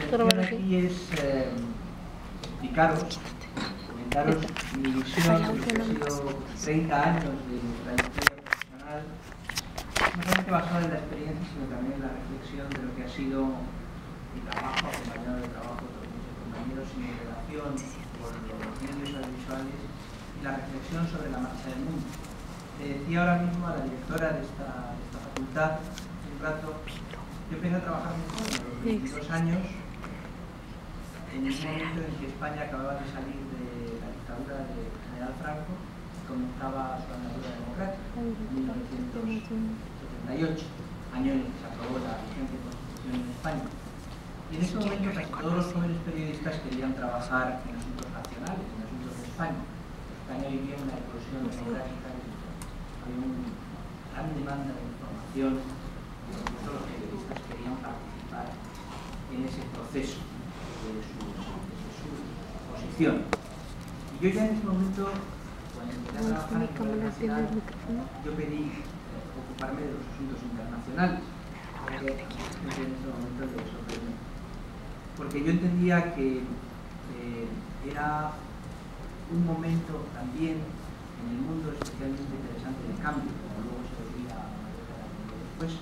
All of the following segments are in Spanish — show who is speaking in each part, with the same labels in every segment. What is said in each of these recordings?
Speaker 1: intención aquí es explicaros, comentaros mi visión de lo que ha sido 30 años de trayectoria profesional, no solamente basada en la experiencia, sino también en la reflexión de lo que ha sido mi trabajo, acompañado del trabajo de otros muchos compañeros, y mi relación con los medios audiovisuales y la reflexión sobre la marcha del mundo. Le decía ahora mismo a la directora de esta facultad, hace un rato, yo empecé a trabajar muy joven, a los 22 años, en un momento en que España acababa de salir de la dictadura de General Franco y comenzaba su andadura democrática, en 1978, año en el que se aprobó la vigente Constitución en España. Y en ese momento casi todos los jóvenes periodistas querían trabajar en asuntos nacionales, en asuntos de España. España vivía una eclosión democrática, había una gran demanda de información, y todos los periodistas querían participar en ese proceso de su posición. Y yo ya en ese momento, cuando empecé a trabajar en la nacional, yo pedí ocuparme de los asuntos internacionales, porque en ese momento de sorprendente. Porque yo entendía que era un momento también en el mundo especialmente interesante del cambio, como luego se vería después,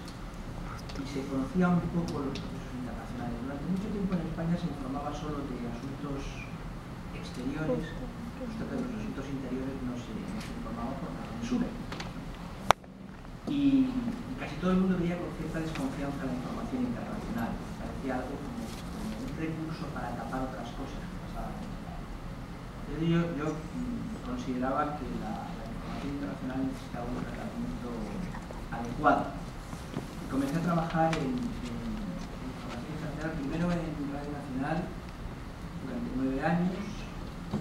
Speaker 1: y se conocían un poco los procesos internacionales. Durante mucho tiempo en España se informaba solo de asuntos exteriores, puesto que los asuntos interiores no se informaba por la censura. Y casi todo el mundo veía con cierta desconfianza la información internacional. Parecía algo como un recurso para tapar otras cosas que pasaban. Yo consideraba que la información internacional necesitaba un tratamiento adecuado. Y comencé a trabajar en información internacional, primero en Radio Nacional durante 9 años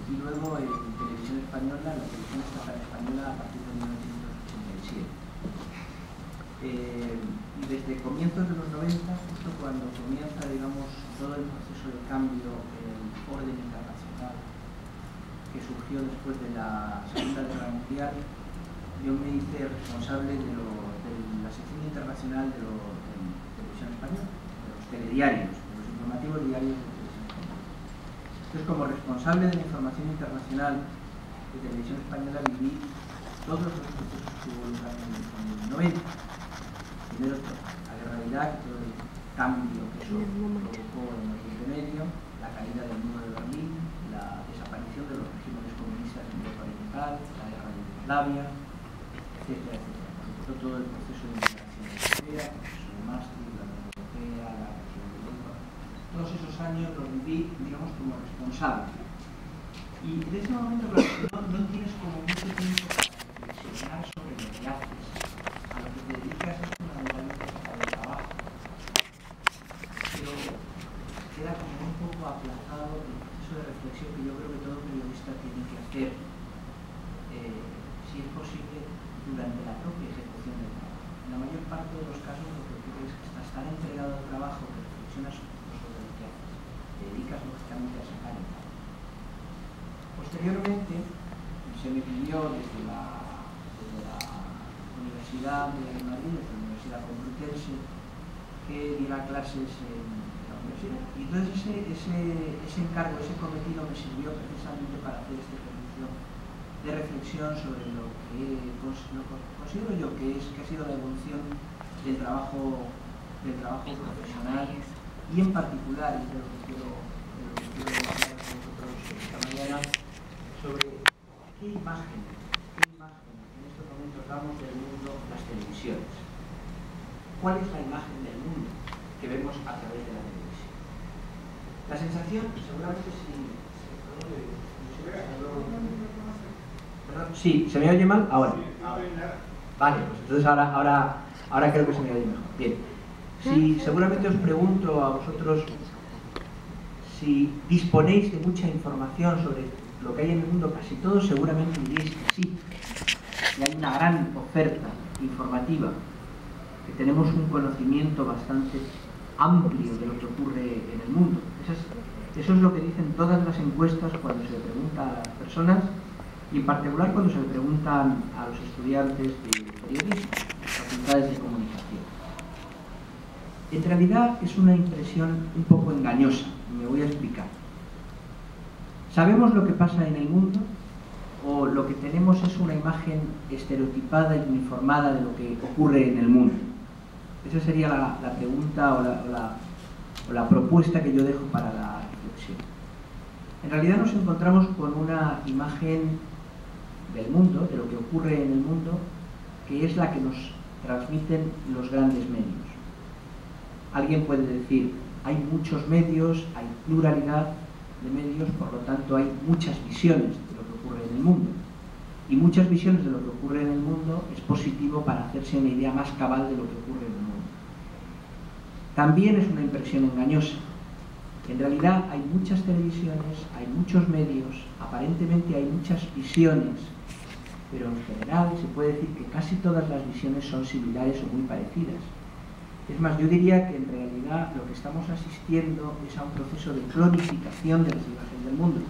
Speaker 1: y luego en Televisión Española, en la Televisión Estatal Española a partir de 1987. Y desde comienzos de los 90, justo cuando comienza, digamos, todo el proceso de cambio en el orden internacional que surgió después de la Segunda Guerra Mundial, yo me hice responsable de la sección internacional de Televisión Española, de los telediarios, de los informativos diarios de Televisión Española. Entonces, como responsable de la información internacional de Televisión Española, viví todos los procesos que hubo lugar en el 90. Primero, la guerra de Irak, todo el cambio que eso provocó en Oriente Medio, la caída del muro de Berlín, la desaparición de los regímenes comunistas en Europa Oriental, la guerra de Yugoslavia, etcétera, etcétera. Por supuesto, todo el proceso de integración europea, el proceso de Maastricht, la Unión Europea, la región de Europa. Todos esos años los viví, digamos, como responsable. Y en ese momento, claro, no tienes como mucho tiempo para reflexionar sobre lo que haces, a lo que te dedicas es fundamentalmente para el trabajo. Pero queda como un poco aplazado el proceso de reflexión que yo creo que todo periodista tiene que hacer, si es posible, durante la propia ejecución del trabajo. En la mayor parte de los casos lo que ocurre es que estás tan entregado al trabajo que reflexionas sobre lo que haces, te dedicas lógicamente a sacar el trabajo. Posteriormente se me pidió desde la Universidad de Madrid, desde la Universidad Complutense, que diera clases en la universidad. Y entonces ese encargo, ese cometido me sirvió precisamente para hacer este ejercicio de reflexión sobre lo que considero yo que ha sido la evolución del trabajo profesional y en particular, y de lo que quiero hablar con vosotros esta mañana, sobre qué imagen en estos momentos damos del mundo las televisiones. ¿Cuál es la imagen del mundo que vemos a través de la televisión? La sensación, seguramente sí, ¿se me oye mal? Ahora. Vale, pues entonces ahora creo que se me oye mejor. Bien. Si seguramente os pregunto a vosotros si disponéis de mucha información sobre lo que hay en el mundo, casi todos seguramente diréis que sí. Y hay una gran oferta informativa, que tenemos un conocimiento bastante amplio de lo que ocurre en el mundo. Eso es lo que dicen todas las encuestas cuando se le pregunta a las personas, y en particular cuando se le preguntan a los estudiantes de periodismo, facultades de comunicación. En realidad es una impresión un poco engañosa, y me voy a explicar. ¿Sabemos lo que pasa en el mundo o lo que tenemos es una imagen estereotipada y uniformada de lo que ocurre en el mundo? Esa sería la pregunta o la propuesta que yo dejo para la reflexión. En realidad nos encontramos con una imagen del mundo, de lo que ocurre en el mundo, que es la que nos transmiten los grandes medios. Alguien puede decir, hay muchos medios, hay pluralidad de medios, por lo tanto hay muchas visiones de lo que ocurre en el mundo. Y muchas visiones de lo que ocurre en el mundo es positivo para hacerse una idea más cabal de lo que ocurre en el mundo. También es una impresión engañosa. En realidad hay muchas televisiones, hay muchos medios, aparentemente hay muchas visiones, pero en general se puede decir que casi todas las visiones son similares o muy parecidas. Es más, yo diría que en realidad lo que estamos asistiendo es a un proceso de clonificación de las imágenes del mundo.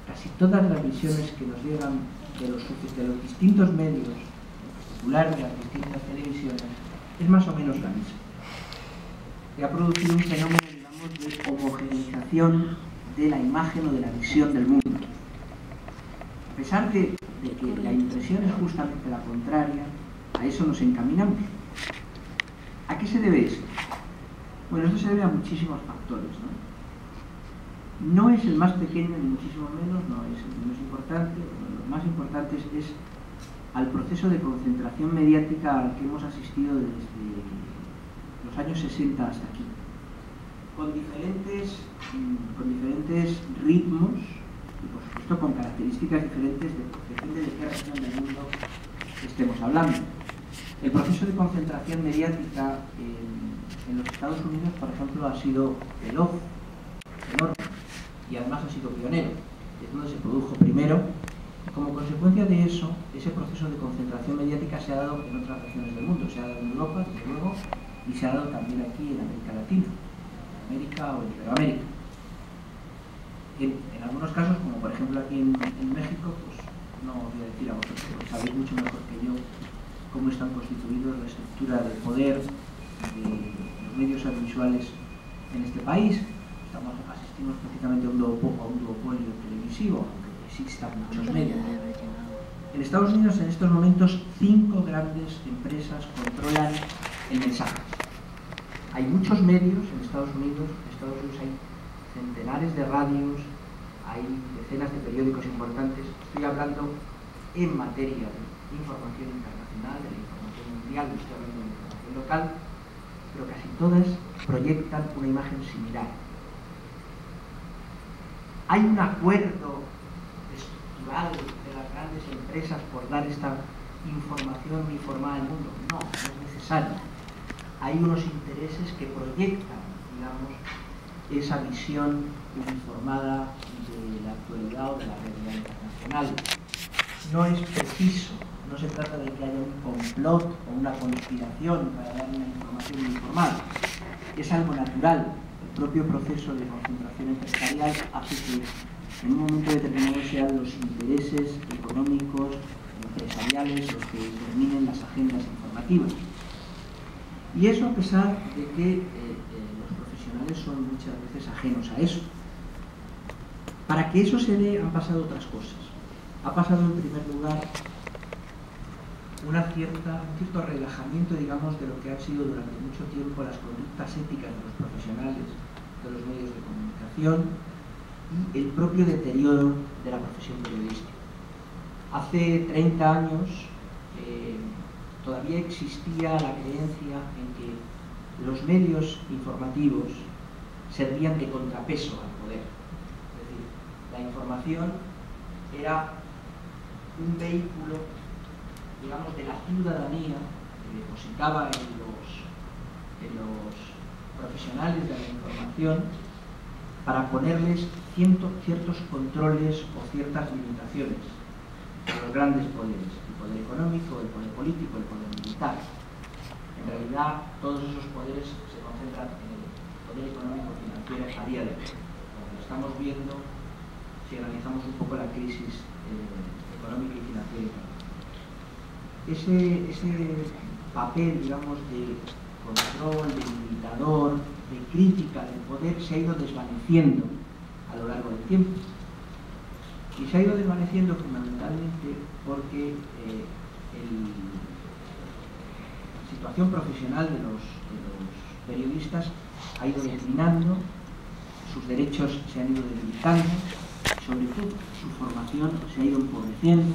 Speaker 1: Casi todas las visiones que nos llegan de los distintos medios, en particular de las distintas televisiones, es más o menos la misma. Se ha producido un fenómeno, digamos, de homogeneización de la imagen o de la visión del mundo. A pesar de que la impresión es justamente la contraria, a eso nos encaminamos. ¿A qué se debe esto? Bueno, esto se debe a muchísimos factores, ¿no? No es el más pequeño, ni muchísimo menos, no es el menos importante. Lo más importante es al proceso de concentración mediática al que hemos asistido desde los años 60 hasta aquí, con diferentes ritmos y, por supuesto, con características diferentes, depende de qué región del mundo estemos hablando. El proceso de concentración mediática en los Estados Unidos, por ejemplo, ha sido veloz, enorme, y además ha sido pionero. Es donde se produjo primero. Como consecuencia de eso, ese proceso de concentración mediática se ha dado en otras regiones del mundo. Se ha dado en Europa, desde luego, y se ha dado también aquí en América Latina, en América o en Iberoamérica. En algunos casos, como por ejemplo aquí en México, pues no os voy a decir a vosotros, porque sabéis mucho mejor que yo cómo están constituidos la estructura de poder de los medios audiovisuales en este país. Asistimos prácticamente a un duopolio televisivo, aunque existan muchos medios. En Estados Unidos, en estos momentos, 5 grandes empresas controlan el mensaje. Hay muchos medios en Estados Unidos. Hay centenares de radios, hay decenas de periódicos importantes. Estoy hablando en materia de información internacional, de la información mundial, estoy hablando de la información local, pero casi todas proyectan una imagen similar. ¿Hay un acuerdo estructural de las grandes empresas por dar esta información uniformada al mundo? No, no es necesario. Hay unos intereses que proyectan, digamos, esa visión uniformada de la actualidad o de la realidad internacional. No es preciso, no se trata de que haya un complot o una conspiración para dar una información uniformada. Es algo natural. El propio proceso de concentración empresarial hace que en un momento determinado sean los intereses económicos, empresariales, los que determinen las agendas informativas. Y eso a pesar de que los profesionales son muchas veces ajenos a eso. Para que eso se dé han pasado otras cosas. Ha pasado en primer lugar un cierto relajamiento, digamos, de lo que han sido durante mucho tiempo las conductas éticas de los profesionales de los medios de comunicación y el propio deterioro de la profesión periodística. Hace 30 años todavía existía la creencia en que los medios informativos servían de contrapeso al poder. Es decir, la información era un vehículo, digamos, de la ciudadanía que depositaba en los profesionales de la información para ponerles ciertos controles o ciertas limitaciones a los grandes poderes, el poder económico, el poder político, el poder militar. En realidad, todos esos poderes se concentran en el poder económico financiero a día de hoy. Como lo estamos viendo si analizamos un poco la crisis económica y financiera. Ese papel, digamos, de control, de limitador, de crítica del poder se ha ido desvaneciendo a lo largo del tiempo. Y se ha ido desvaneciendo fundamentalmente porque la situación profesional de los periodistas ha ido declinando, sus derechos se han ido debilitando, sobre todo su formación se ha ido empobreciendo,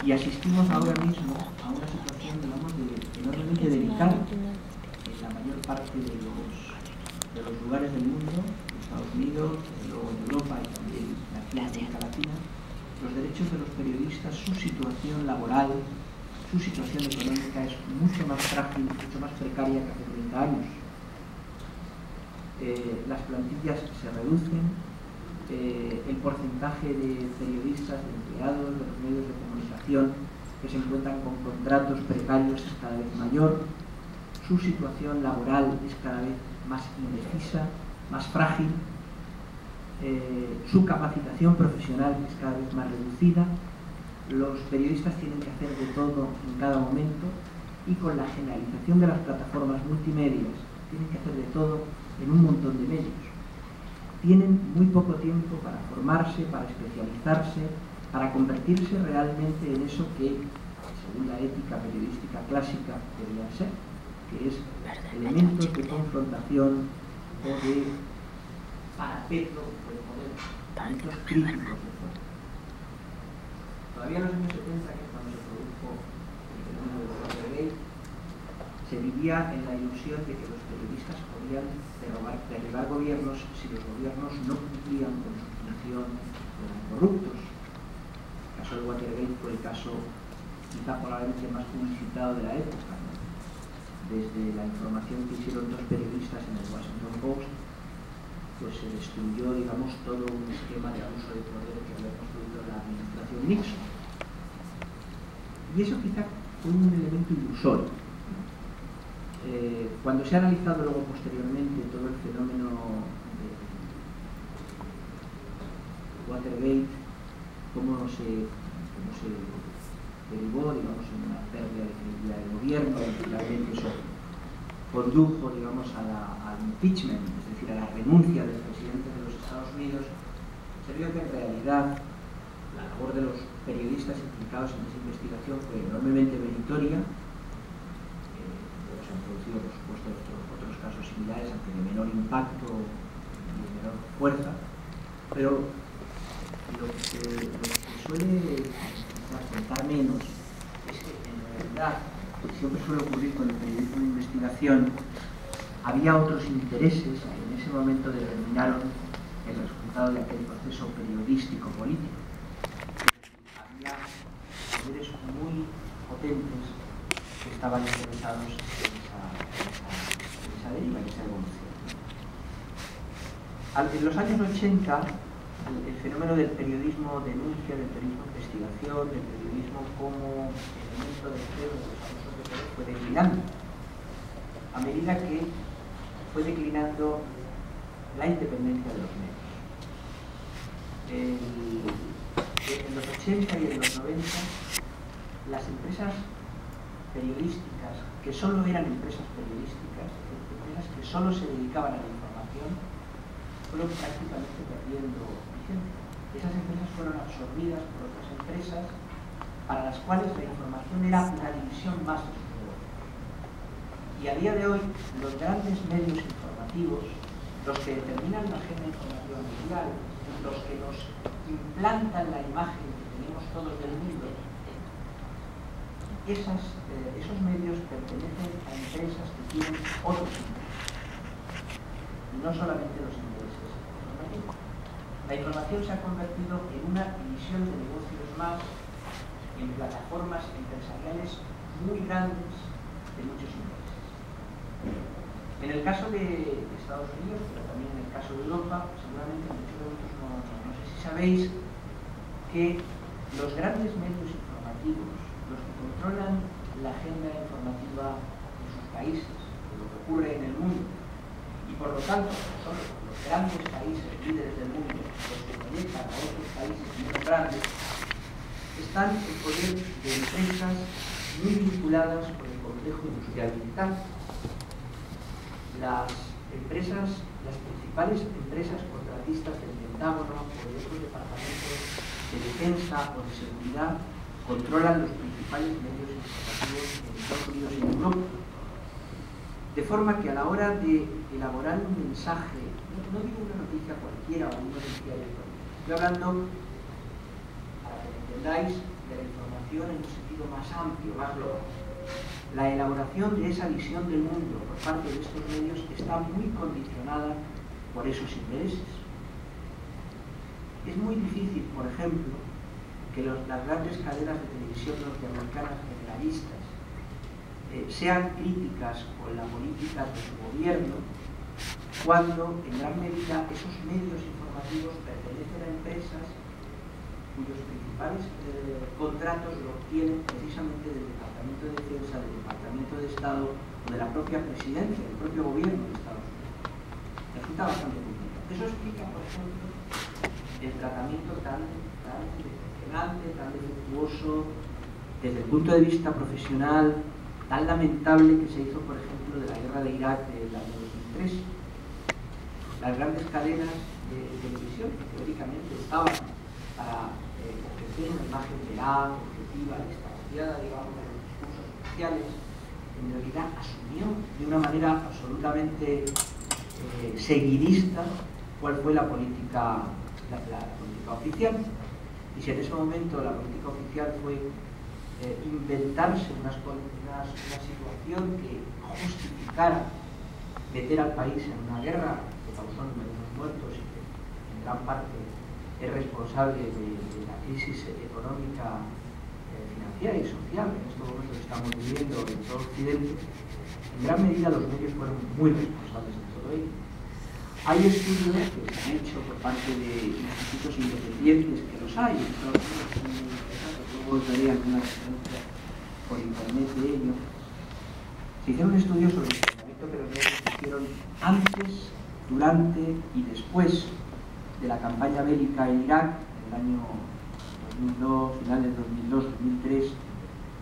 Speaker 1: y asistimos ahora mismo a una situación, digamos, enormemente delicada en la mayor parte de los lugares del mundo, de Estados Unidos, luego en Europa y también aquí en América Latina. Los derechos de los periodistas, su situación laboral, su situación económica es mucho más frágil, mucho más precaria que hace 30 años. Las plantillas se reducen, el porcentaje de periodistas, de empleados de los medios de comunicación que se encuentran con contratos precarios es cada vez mayor, su situación laboral es cada vez más indecisa, más frágil, su capacitación profesional es cada vez más reducida, los periodistas tienen que hacer de todo en cada momento, y con la generalización de las plataformas multimedias tienen que hacer de todo en un montón de medios. Tienen muy poco tiempo para formarse, para especializarse, para convertirse realmente en eso que, según la ética periodística clásica, deberían ser, que es elementos de confrontación o de parapeto del poder, elementos críticos del poder. Todavía en los años 70, que es cuando se produjo el fenómeno de Watergate, se vivía en la ilusión de que los periodistas podían derribar gobiernos si los gobiernos no cumplían con su función, eran corruptos. El caso de Watergate fue el caso quizá probablemente más publicitado de la época, ¿no? Desde la información que hicieron dos periodistas en el Washington Post, pues se destruyó, digamos, todo un esquema de abuso de poder que había construido la administración Nixon. Y eso quizá fue un elemento ilusorio. Cuando se ha analizado luego posteriormente todo el fenómeno de Watergate, cómo se derivó, digamos, en una pérdida de credibilidad del gobierno, y finalmente eso condujo, digamos, al impeachment, es decir, a la renuncia del presidente de los Estados Unidos, se vio que en realidad la labor de los periodistas implicados en esa investigación fue enormemente meritoria. Se han producido, por supuesto, otros casos similares, aunque de menor impacto y de menor fuerza, pero lo que se suele contar menos es que en realidad, siempre suele ocurrir con el periodismo de investigación, había otros intereses que en ese momento determinaron el resultado de aquel proceso periodístico político. Había poderes muy potentes que estaban interesados en esa deriva, en esa evolución. En los años 80, el fenómeno del periodismo denuncia, del periodismo de investigación, del periodismo como elemento de cero de los abusos de poder fue declinando, a medida que fue declinando la independencia de los medios. En los 80 y en los 90, las empresas periodísticas, que solo eran empresas periodísticas, empresas que solo se dedicaban a la información, fueron prácticamente perdiendo vigencia. Esas empresas fueron absorbidas por otras empresas para las cuales la información era una división más de sus negocios. Y a día de hoy, los grandes medios informativos, los que determinan la agenda informativa mundial, los que nos implantan la imagen que tenemos todos del mundo, esos medios pertenecen a empresas que tienen otros intereses, no solamente los intereses informativos. La información se ha convertido en una división de negocios más, en plataformas empresariales muy grandes de muchos intereses. En el caso de Estados Unidos, pero también en el caso de Europa, seguramente muchos de vosotros no sé si sabéis que los grandes medios informativos, los que controlan la agenda informativa de sus países, de lo que ocurre en el mundo, y por lo tanto son los grandes países líderes del mundo los que proyectan a otros países menos grandes, están en poder de empresas muy vinculadas con el complejo industrial militar. Las principales empresas contratistas del Pentágono o de otros departamentos de defensa o de seguridad controlan los principales medios informativos en Estados Unidos y en Europa. De forma que a la hora de elaborar un mensaje, no digo una noticia cualquiera o una noticia electrónica, estoy hablando, para que me entendáis, de la información en un sentido más amplio, más global. La elaboración de esa visión del mundo por parte de estos medios está muy condicionada por esos intereses. Es muy difícil, por ejemplo, que las grandes cadenas de televisión norteamericanas generalistas sean críticas con la política de su gobierno cuando, en gran medida, esos medios informativos pertenecen a empresas cuyos principales contratos lo obtienen precisamente del Departamento de Defensa, del Departamento de Estado o de la propia presidencia, del propio gobierno de Estados Unidos. Resulta bastante complicado. Eso explica, por ejemplo, el tratamiento tan decepcionante, tan defectuoso, desde el punto de vista profesional, tan lamentable que se hizo, por ejemplo, de la guerra de Irak del año 2003. Las grandes cadenas de televisión, que teóricamente estaban para ofrecer una imagen veraz, objetiva, distanciada, digamos, de los discursos oficiales, en realidad asumió de una manera absolutamente seguidista cuál fue la política oficial. Y si en ese momento la política oficial fue inventarse una situación que justificara meter al país en una guerra que causó numerosos muertos y que en gran parte es responsable de la crisis económica, financiera y social en estos momentos que estamos viviendo en todo Occidente, en gran medida los medios fueron muy responsables de todo ello. Hay estudios que se han hecho por parte de institutos independientes, que los hay, luego os daré alguna referencia por internet de ello. Se hicieron estudios sobre el tratamiento que los medios hicieron antes, durante y después de la campaña bélica en Irak, en el año 2002, finales de 2002, 2003 y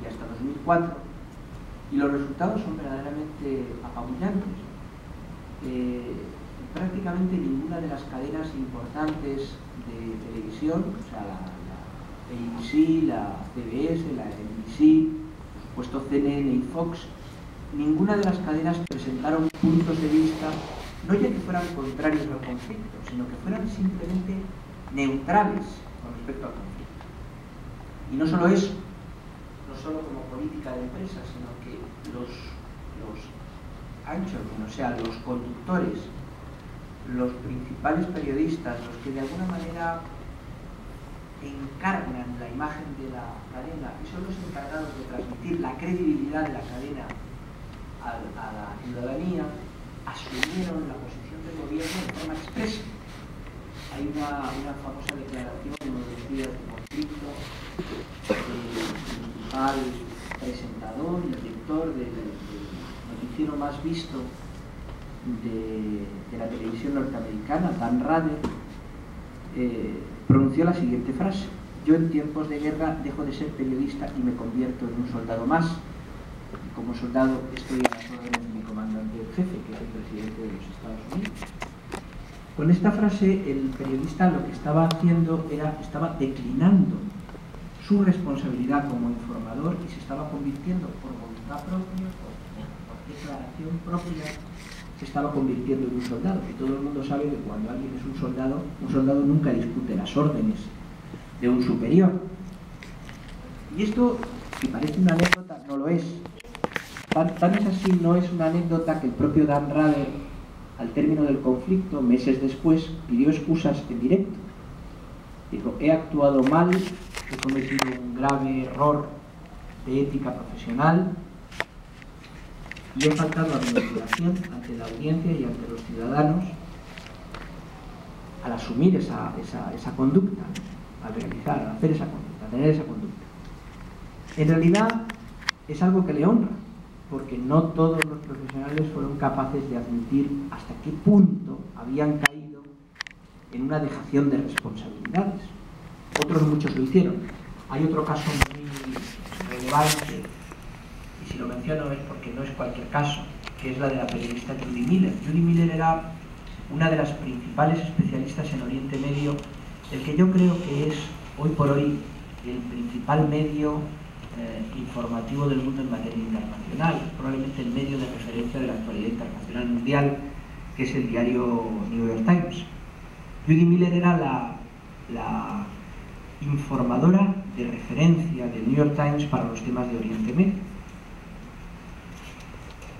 Speaker 1: hasta 2004, y los resultados son verdaderamente apabullantes. Prácticamente ninguna de las cadenas importantes de televisión, o sea, la ABC, la CBS, la NBC, por supuesto CNN y Fox, ninguna de las cadenas presentaron puntos de vista, no ya que fueran contrarios al conflicto, sino que fueran simplemente neutrales con respecto al conflicto. Y no solo eso, no solo como política de empresa, sino que los anchormen, o sea, los conductores, los principales periodistas, los que de alguna manera encarnan la imagen de la cadena y son los encargados de transmitir la credibilidad de la cadena a la ciudadanía, asumieron la posición del gobierno de forma expresa. Hay una famosa declaración en los días de conflicto del principal presentador y director del noticiero más visto de la televisión norteamericana, Dan Rather, pronunció la siguiente frase: yo en tiempos de guerra dejo de ser periodista y me convierto en un soldado más. Y como soldado estoy a las órdenes de mi comandante en jefe, que es el presidente de los Estados Unidos. Con esta frase el periodista lo que estaba haciendo estaba declinando su responsabilidad como informador y se estaba convirtiendo por voluntad propia, por declaración propia, se estaba convirtiendo en un soldado. Y todo el mundo sabe que cuando alguien es un soldado nunca discute las órdenes de un superior. Y esto, si parece una anécdota, no lo es. Tan es así, no es una anécdota, que el propio Dan Rather, al término del conflicto, meses después, pidió excusas en directo. Dijo: he actuado mal, he cometido un grave error de ética profesional y he faltado a mi obligación ante la audiencia y ante los ciudadanos al asumir esa conducta, al hacer esa conducta, a tener esa conducta. En realidad es algo que le honra, porque no todos los profesionales fueron capaces de admitir hasta qué punto habían caído en una dejación de responsabilidades. Otros muchos lo hicieron. Hay otro caso muy relevante, y si lo menciono es porque no es cualquier caso, que es la de la periodista Judy Miller. Judy Miller era una de las principales especialistas en Oriente Medio, el que yo creo que es, hoy por hoy, el principal medio informativo del mundo en materia internacional, probablemente el medio de referencia de la actualidad internacional mundial, que es el diario New York Times. Judy Miller era la informadora de referencia del New York Times para los temas de Oriente Medio.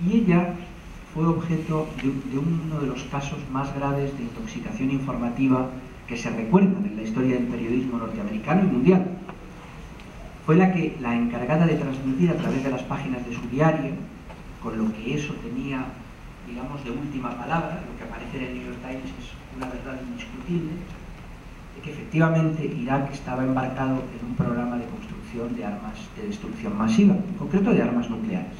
Speaker 1: Y ella fue objeto de uno de los casos más graves de intoxicación informativa que se recuerdan en la historia del periodismo norteamericano y mundial. Fue la encargada de transmitir a través de las páginas de su diario, con lo que eso tenía, digamos, de última palabra, lo que aparece en el New York Times es una verdad indiscutible, de que efectivamente Irak estaba embarcado en un programa de construcción de armas de destrucción masiva, en concreto de armas nucleares.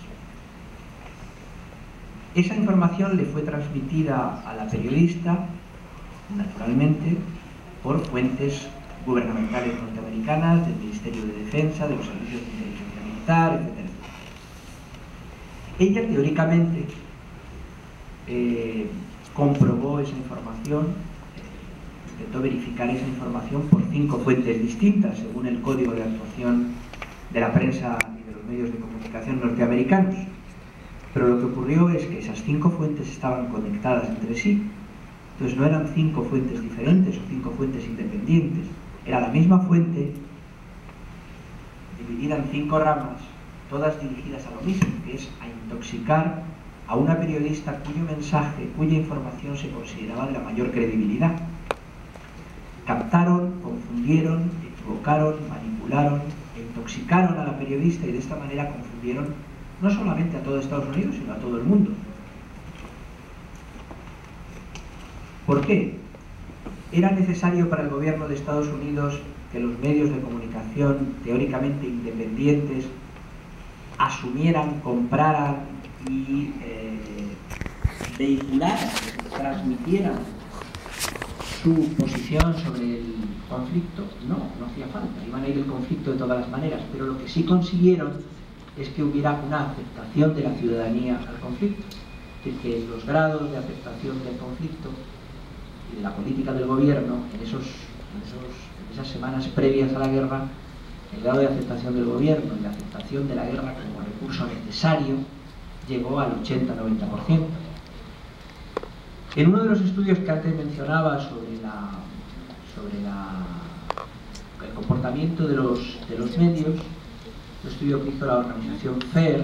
Speaker 1: Esa información le fue transmitida a la periodista, naturalmente, por fuentes gubernamentales norteamericanas, del Ministerio de Defensa, de los servicios de inteligencia militar, etc. Ella, teóricamente, comprobó esa información, intentó verificar esa información por 5 fuentes distintas, según el Código de Actuación de la Prensa y de los Medios de Comunicación norteamericanos. Pero lo que ocurrió es que esas 5 fuentes estaban conectadas entre sí. Entonces no eran 5 fuentes diferentes o 5 fuentes independientes. Era la misma fuente, dividida en 5 ramas, todas dirigidas a lo mismo, que es a intoxicar a una periodista cuyo mensaje, cuya información se consideraba de la mayor credibilidad. Captaron, confundieron, equivocaron, manipularon, intoxicaron a la periodista y de esta manera confundieron no solamente a todo Estados Unidos, sino a todo el mundo. ¿Por qué? ¿Era necesario para el gobierno de Estados Unidos que los medios de comunicación teóricamente independientes asumieran, compraran y vehicularan, transmitieran su posición sobre el conflicto? No, no hacía falta, iban a ir el conflicto de todas las maneras, pero lo que sí consiguieron es que hubiera una aceptación de la ciudadanía al conflicto. Es decir, que los grados de aceptación del conflicto y de la política del gobierno en esas semanas previas a la guerra, el grado de aceptación del gobierno y la aceptación de la guerra como recurso necesario llegó al 80-90%. En uno de los estudios que antes mencionaba sobre el comportamiento de los medios, un estudio que hizo la organización FAIR,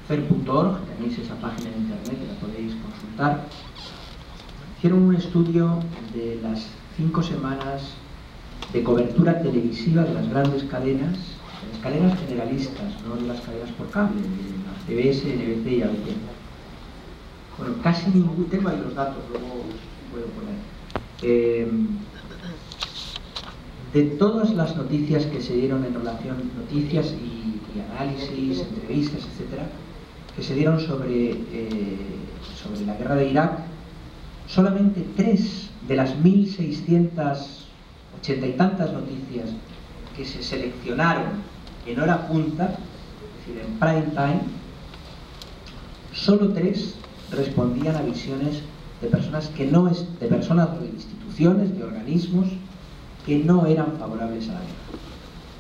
Speaker 1: FAIR.org, tenéis esa página en internet que la podéis consultar. Hicieron un estudio de las 5 semanas de cobertura televisiva de las grandes cadenas, de las cadenas generalistas, no de las cadenas por cable, de las CBS, NBC y ABC. Bueno, casi ningún, tengo ahí los datos, luego os puedo poner. De todas las noticias que se dieron en relación, noticias y análisis, entrevistas, etcétera, que se dieron sobre la guerra de Irak, solamente 3 de las 1680 y tantas noticias que se seleccionaron en hora punta, es decir, en prime time, solo 3 respondían a visiones de personas de personas o de instituciones, de organismos que no eran favorables a la guerra.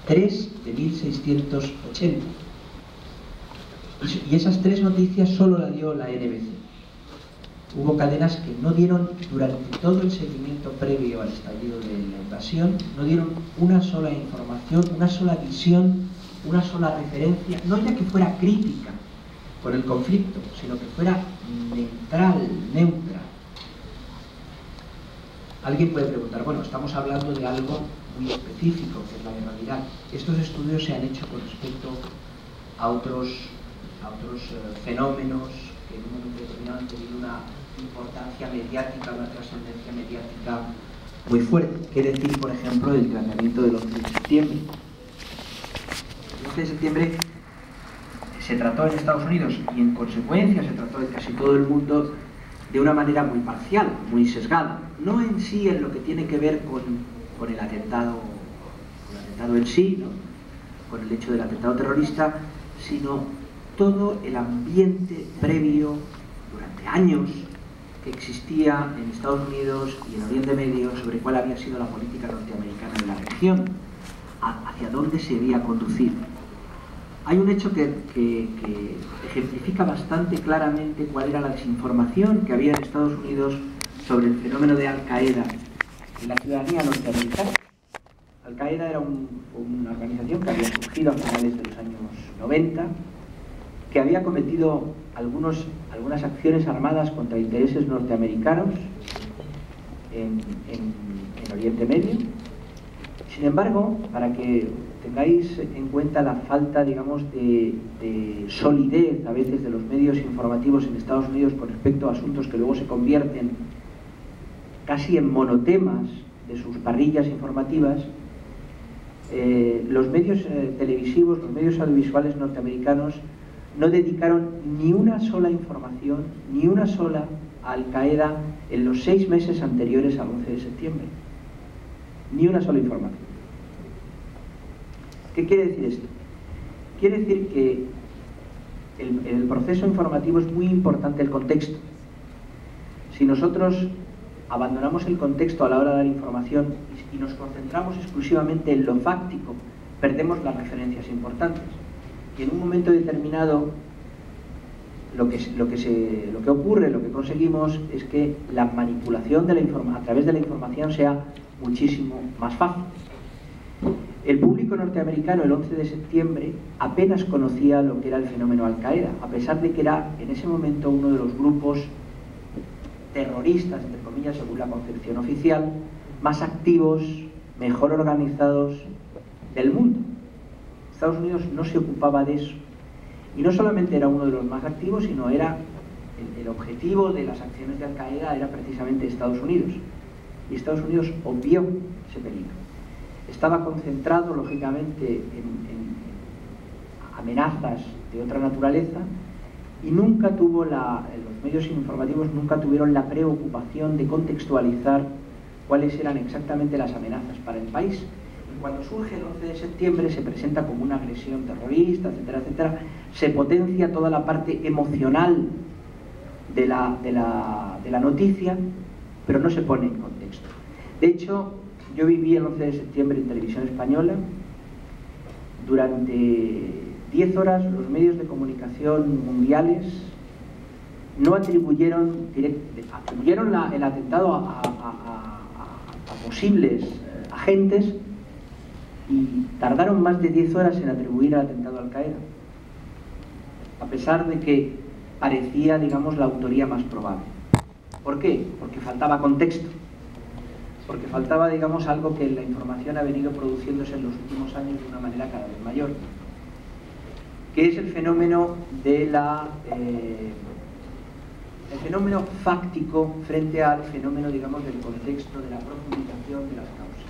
Speaker 1: 3 de 1680. Y esas 3 noticias solo la dio la NBC. Hubo cadenas que no dieron, durante todo el seguimiento previo al estallido de la invasión, no dieron una sola información, una sola visión, una sola referencia, no ya que fuera crítica por el conflicto, sino que fuera neutral, neutra. Alguien puede preguntar, bueno, estamos hablando de algo muy específico, que es la guerra de Irak. Estos estudios se han hecho con respecto a otros fenómenos que en un momento determinado han tenido una importancia mediática, una trascendencia mediática muy fuerte. ¿Qué decir, por ejemplo, del planteamiento del 11 de septiembre? El 11 de septiembre se trató en Estados Unidos y en consecuencia se trató en casi todo el mundo de una manera muy parcial, muy sesgada. No en sí en lo que tiene que ver con el atentado en sí, ¿no? con el hecho del atentado terrorista, sino todo el ambiente previo, durante años, que existía en Estados Unidos y en Oriente Medio sobre cuál había sido la política norteamericana en la región, hacia dónde se había conducido. Hay un hecho que ejemplifica bastante claramente cuál era la desinformación que había en Estados Unidos sobre el fenómeno de Al-Qaeda en la ciudadanía norteamericana. Al-Qaeda era una organización que había surgido a finales de los años 90, que había cometido algunas acciones armadas contra intereses norteamericanos en Oriente Medio. Sin embargo, para que tengáis en cuenta la falta, digamos, de solidez a veces de los medios informativos en Estados Unidos con respecto a asuntos que luego se convierten casi en monotemas de sus parrillas informativas, los medios televisivos, los medios audiovisuales norteamericanos no dedicaron ni una sola información, ni una sola a Al-Qaeda en los 6 meses anteriores al 11 de septiembre. Ni una sola información. ¿Qué quiere decir esto? Quiere decir que en el proceso informativo es muy importante el contexto. Si nosotros abandonamos el contexto a la hora de dar información y nos concentramos exclusivamente en lo fáctico, perdemos las referencias importantes. Y en un momento determinado lo que ocurre, lo que conseguimos es que la manipulación de a través de la información sea muchísimo más fácil. El público norteamericano el 11 de septiembre apenas conocía lo que era el fenómeno Al-Qaeda, a pesar de que era en ese momento uno de los grupos terroristas, entre comillas, según la concepción oficial, más activos, mejor organizados del mundo. Estados Unidos no se ocupaba de eso. Y no solamente era uno de los más activos, sino era el objetivo de las acciones de Al-Qaeda era precisamente Estados Unidos. Y Estados Unidos obvió ese peligro. Estaba concentrado, lógicamente, en amenazas de otra naturaleza y nunca tuvo los medios informativos nunca tuvieron la preocupación de contextualizar cuáles eran exactamente las amenazas para el país. Y cuando surge el 11 de septiembre se presenta como una agresión terrorista, etcétera, etcétera, se potencia toda la parte emocional de la noticia, pero no se pone en contexto. De hecho, yo viví el 11 de septiembre en Televisión Española. Durante 10 horas los medios de comunicación mundiales no atribuyeron el atentado a posibles agentes y tardaron más de 10 horas en atribuir el atentado a Al-Qaeda, a pesar de que parecía, digamos, la autoría más probable. ¿Por qué? Porque faltaba contexto, porque faltaba, digamos, algo que la información ha venido produciéndose en los últimos años de una manera cada vez mayor, que es el fenómeno el fenómeno fáctico frente al fenómeno, digamos, del contexto, de la profundización de las causas.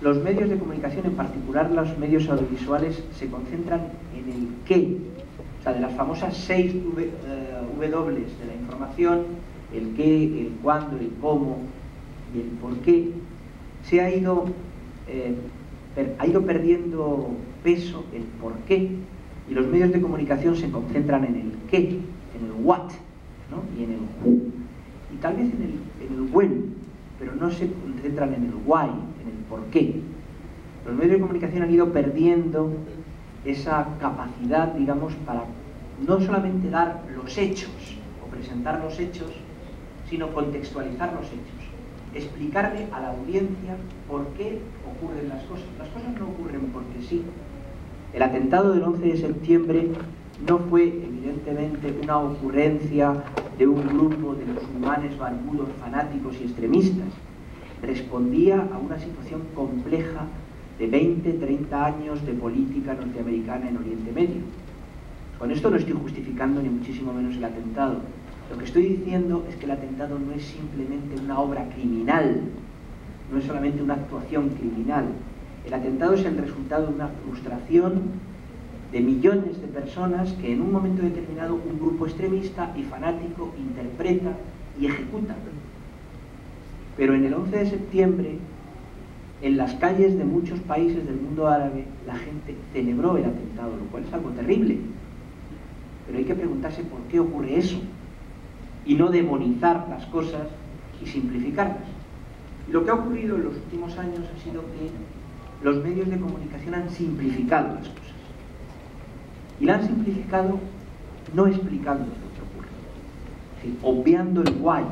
Speaker 1: Los medios de comunicación, en particular los medios audiovisuales, se concentran en el qué, o sea, de las famosas 6 W de la información, el qué, el cuándo, el cómo y el por qué, se ha ido perdiendo peso el por qué, y los medios de comunicación se concentran en el qué, en el what, ¿no? Y en el who, y tal vez en el when, pero no se concentran en el why, en el por qué. Los medios de comunicación han ido perdiendo esa capacidad, digamos, para no solamente dar los hechos o presentar los hechos, sino contextualizar los hechos, explicarle a la audiencia por qué ocurren las cosas. Las cosas no ocurren porque sí. El atentado del 11 de septiembre no fue, evidentemente, una ocurrencia de un grupo de musulmanes barbudos, fanáticos y extremistas. Respondía a una situación compleja de 20, 30 años de política norteamericana en Oriente Medio. Con esto no estoy justificando ni muchísimo menos el atentado. Lo que estoy diciendo es que el atentado no es simplemente una obra criminal, no es solamente una actuación criminal. El atentado es el resultado de una frustración de millones de personas que en un momento determinado un grupo extremista y fanático interpreta y ejecuta. Pero en el 11 de septiembre
Speaker 2: En las calles de muchos países del mundo árabe la gente celebró el atentado, lo cual es algo terrible. Pero hay que preguntarse por qué ocurre eso y no demonizar las cosas y simplificarlas. Y lo que ha ocurrido en los últimos años ha sido que los medios de comunicación han simplificado las cosas. Y la han simplificado no explicando lo que ocurre, ¿sí? Obviando el why,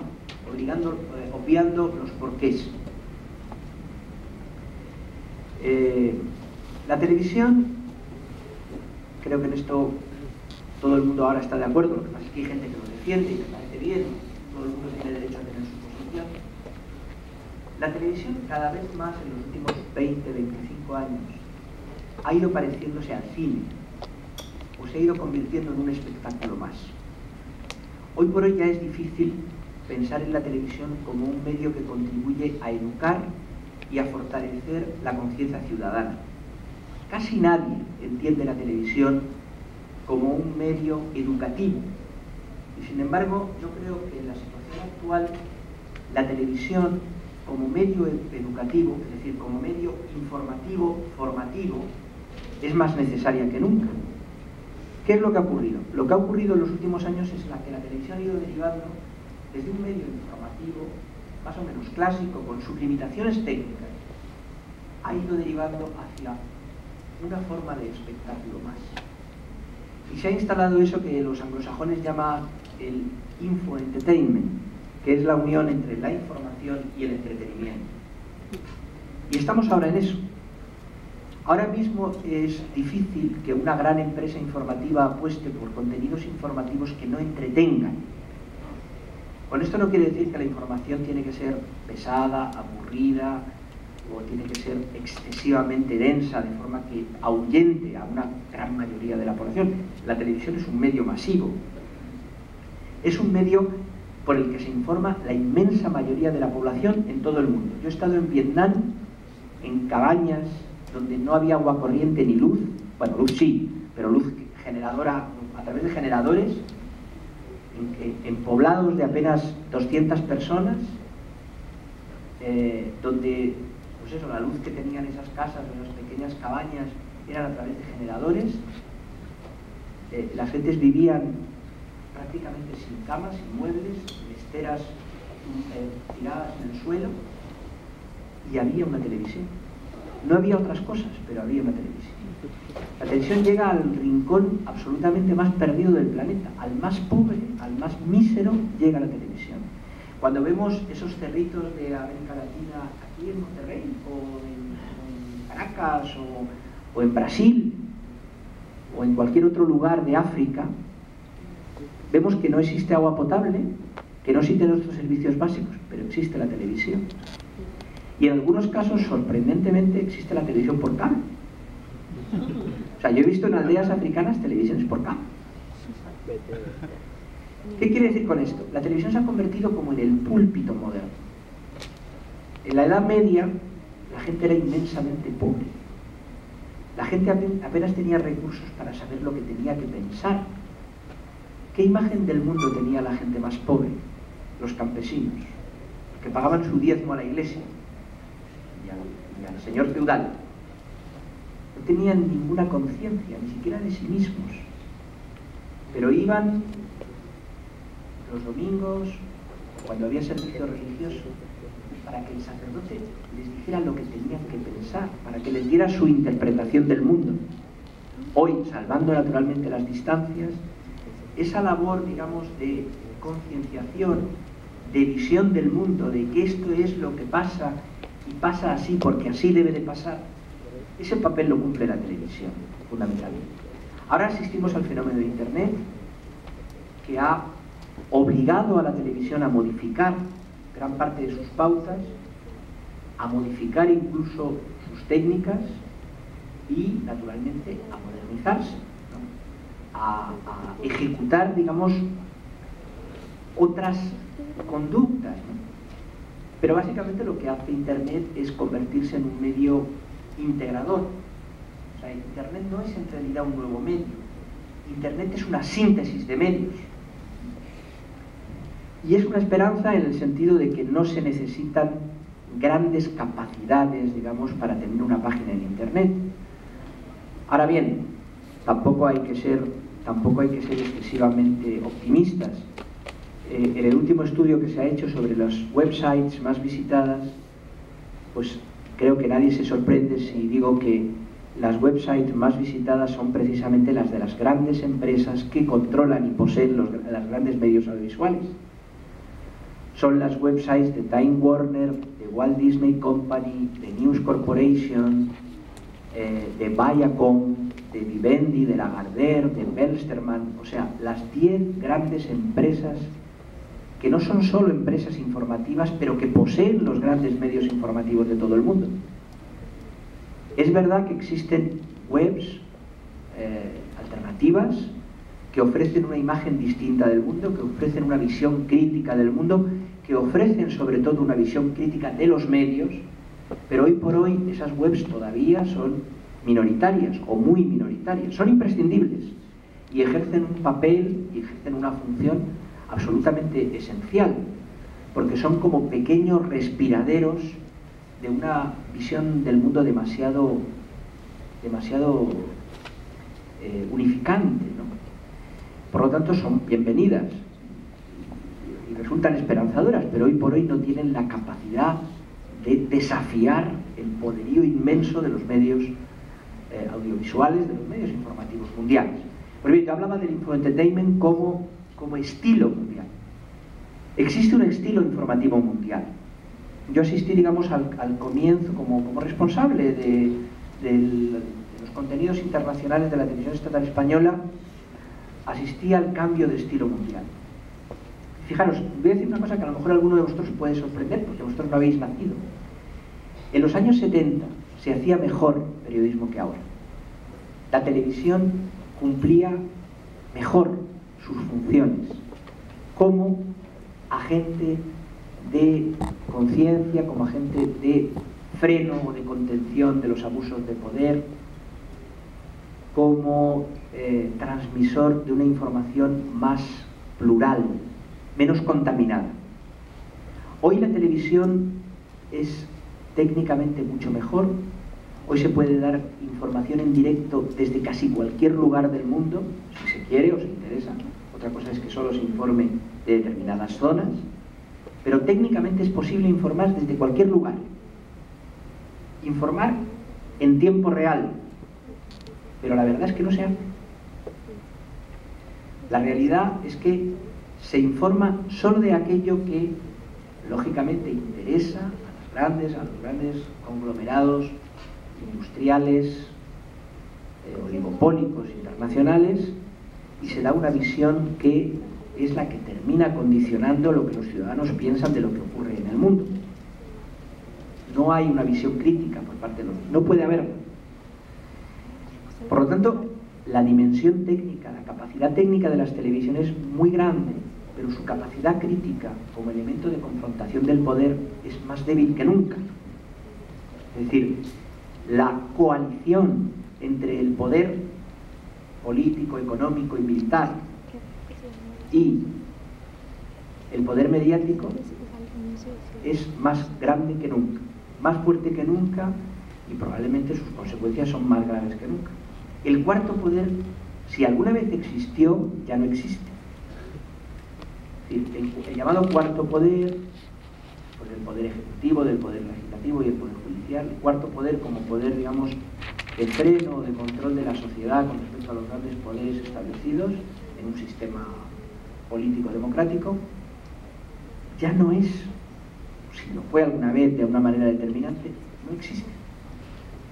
Speaker 2: obviando los porqués. La televisión, creo que en esto todo el mundo ahora está de acuerdo, lo que pasa es que hay gente que lo defiende y me parece bien, todo el mundo tiene derecho a tener su posición. La televisión cada vez más en los últimos 20, 25 años ha ido pareciéndose al cine, o se ha ido convirtiendo en un espectáculo más. Hoy por hoy ya es difícil pensar en la televisión como un medio que contribuye a educar y a fortalecer la conciencia ciudadana. Casi nadie entiende la televisión como un medio educativo. Y sin embargo, yo creo que en la situación actual, la televisión como medio educativo, es decir, como medio informativo, formativo, es más necesaria que nunca. ¿Qué es lo que ha ocurrido? Lo que ha ocurrido en los últimos años es que la televisión ha ido derivando desde un medio informativo más o menos clásico, con sus limitaciones técnicas, ha ido derivando hacia una forma de espectáculo más. Y se ha instalado eso que los anglosajones llaman el infoentertainment, que es la unión entre la información y el entretenimiento. Y estamos ahora en eso. Ahora mismo es difícil que una gran empresa informativa apueste por contenidos informativos que no entretengan. Con esto no quiere decir que la información tiene que ser pesada, aburrida, o tiene que ser excesivamente densa, de forma que ahuyente a una gran mayoría de la población. La televisión es un medio masivo. Es un medio por el que se informa la inmensa mayoría de la población en todo el mundo. Yo he estado en Vietnam, en cabañas donde no había agua corriente ni luz, bueno, luz sí, pero luz generadora a través de generadores, en poblados de apenas 200 personas, donde pues eso, la luz que tenían esas casas, esas pequeñas cabañas, eran a través de generadores. Las gentes vivían prácticamente sin camas, sin muebles, en esteras tiradas en el suelo, y había una televisión. No había otras cosas, pero había una televisión. La televisión llega al rincón absolutamente más perdido del planeta, al más pobre, al más mísero, llega la televisión. Cuando vemos esos cerritos de América Latina aquí en Monterrey, o en Caracas, o en Brasil, o en cualquier otro lugar de África, vemos que no existe agua potable, que no existen otros servicios básicos, pero existe la televisión. Y en algunos casos, sorprendentemente, existe la televisión por cable. O sea, yo he visto en aldeas africanas televisiones por cable. ¿Qué quiere decir con esto? La televisión se ha convertido como en el púlpito moderno. En la Edad Media, la gente era inmensamente pobre. La gente apenas tenía recursos para saber lo que tenía que pensar. ¿Qué imagen del mundo tenía la gente más pobre? Los campesinos, que pagaban su diezmo a la iglesia y al señor feudal. No tenían ninguna conciencia, ni siquiera de sí mismos. Pero iban los domingos, cuando había servicio religioso, para que el sacerdote les dijera lo que tenían que pensar, para que les diera su interpretación del mundo. Hoy, salvando naturalmente las distancias, esa labor, digamos, de concienciación, de visión del mundo, de que esto es lo que pasa y pasa así porque así debe de pasar, ese papel lo cumple la televisión, fundamentalmente. Ahora asistimos al fenómeno de Internet, que ha obligado a la televisión a modificar gran parte de sus pautas, a modificar incluso sus técnicas y, naturalmente, a modernizarse, ¿no? a ejecutar, digamos, otras conductas, ¿no? Pero básicamente lo que hace Internet es convertirse en un medio integrador. O sea, Internet no es en realidad un nuevo medio. Internet es una síntesis de medios. Y es una esperanza en el sentido de que no se necesitan grandes capacidades, digamos, para tener una página en Internet. Ahora bien, tampoco hay que ser excesivamente optimistas. En el último estudio que se ha hecho sobre las websites más visitadas, pues creo que nadie se sorprende si digo que las websites más visitadas son precisamente las de las grandes empresas que controlan y poseen los grandes medios audiovisuales. Son las websites de Time Warner, de Walt Disney Company, de News Corporation, de Viacom, de Vivendi, de Lagardère, de Belsterman, o sea, las 10 grandes empresas que no son solo empresas informativas, pero que poseen los grandes medios informativos de todo el mundo. Es verdad que existen webs alternativas que ofrecen una imagen distinta del mundo, que ofrecen una visión crítica del mundo, que ofrecen sobre todo una visión crítica de los medios, pero hoy por hoy esas webs todavía son minoritarias o muy minoritarias, son imprescindibles y ejercen un papel y ejercen una función absolutamente esencial, porque son como pequeños respiraderos de una visión del mundo demasiado unificante, ¿no? Por lo tanto son bienvenidas y resultan esperanzadoras, pero hoy por hoy no tienen la capacidad de desafiar el poderío inmenso de los medios audiovisuales, de los medios informativos mundiales. Pues bien, yo hablaba del infoentertainment como estilo mundial. Existe un estilo informativo mundial. Yo asistí, digamos, al comienzo como responsable de los contenidos internacionales de la televisión estatal española, asistí al cambio de estilo mundial. Fijaros, voy a decir una cosa que a lo mejor a alguno de vosotros puede sorprender, porque vosotros no habéis nacido. En los años 70 se hacía mejor periodismo que ahora. La televisión cumplía mejor sus funciones como agente de conciencia, como agente de freno o de contención de los abusos de poder, como transmisor de una información más plural, menos contaminada. Hoy la televisión es técnicamente mucho mejor. Hoy se puede dar información en directo desde casi cualquier lugar del mundo, si se quiere o se interesa. Otra cosa es que solo se informe de determinadas zonas, pero técnicamente es posible informar desde cualquier lugar. Informar en tiempo real, pero la verdad es que no se hace. La realidad es que se informa solo de aquello que lógicamente interesa a los grandes conglomerados industriales, oligopólicos internacionales, y se da una visión que es la que termina condicionando lo que los ciudadanos piensan de lo que ocurre en el mundo. No hay una visión crítica por parte de los... no puede haberla. Por lo tanto, la dimensión técnica, la capacidad técnica de las televisiones es muy grande, pero su capacidad crítica como elemento de confrontación del poder es más débil que nunca. Es decir, la coalición entre el poder político, económico y militar y el poder mediático es más grande que nunca, más fuerte que nunca, y probablemente sus consecuencias son más graves que nunca. El cuarto poder, si alguna vez existió, ya no existe. Es decir, el llamado cuarto poder, pues del poder ejecutivo, del poder legislativo y el poder judicial, el cuarto poder como poder, digamos, de freno, de control de la sociedad con respecto a los grandes poderes establecidos en un sistema político democrático, ya no es, si lo fue alguna vez de una manera determinante, no existe.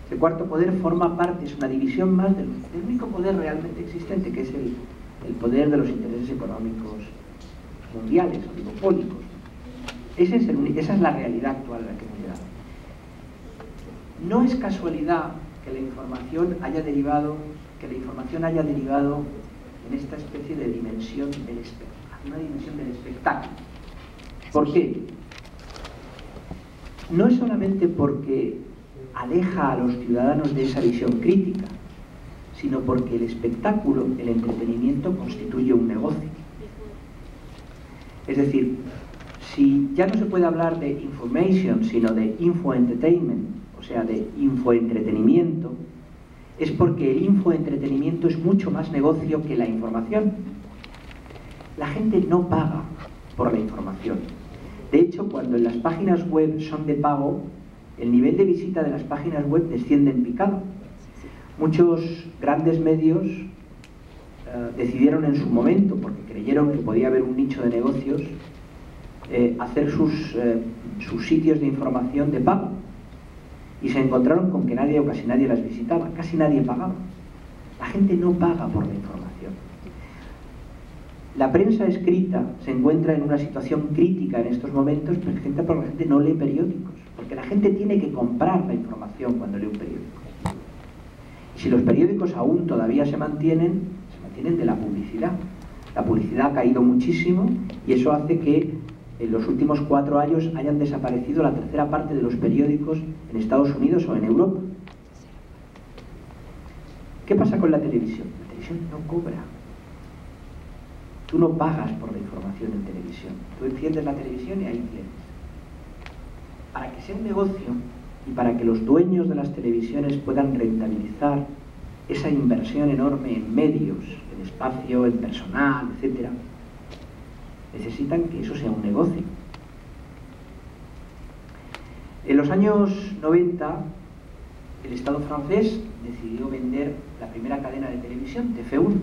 Speaker 2: El cuarto poder forma parte, es una división más del único poder realmente existente, que es el poder de los intereses económicos mundiales, oligopólicos. Esa es la realidad actual a la que hemos llegado. No es casualidad que la información haya derivado en esta especie de dimensión del espectáculo, una dimensión del espectáculo. ¿Por qué? No es solamente porque aleja a los ciudadanos de esa visión crítica, sino porque el espectáculo, el entretenimiento, constituye un negocio. Es decir, si ya no se puede hablar de information, sino de infoentertainment, o sea, de infoentretenimiento, es porque el infoentretenimiento es mucho más negocio que la información. La gente no paga por la información. De hecho, cuando las páginas web son de pago, el nivel de visita de las páginas web desciende en picado. Muchos grandes medios decidieron en su momento, porque creyeron que podía haber un nicho de negocios, hacer sus sitios de información de pago. Y se encontraron con que nadie o casi nadie las visitaba, casi nadie pagaba. La gente no paga por la información. La prensa escrita se encuentra en una situación crítica en estos momentos, porque la gente no lee periódicos, porque la gente tiene que comprar la información cuando lee un periódico. Y si los periódicos aún todavía se mantienen de la publicidad. La publicidad ha caído muchísimo y eso hace que en los últimos 4 años hayan desaparecido la tercera parte de los periódicos en Estados Unidos o en Europa. ¿Qué pasa con la televisión? La televisión no cobra. Tú no pagas por la información en televisión. Tú enciendes la televisión y ahí tienes. Para que sea un negocio y para que los dueños de las televisiones puedan rentabilizar esa inversión enorme en medios, en espacio, en personal, etc., necesitan que eso sea un negocio. En los años 90, el Estado francés decidió vender la primera cadena de televisión, TF1.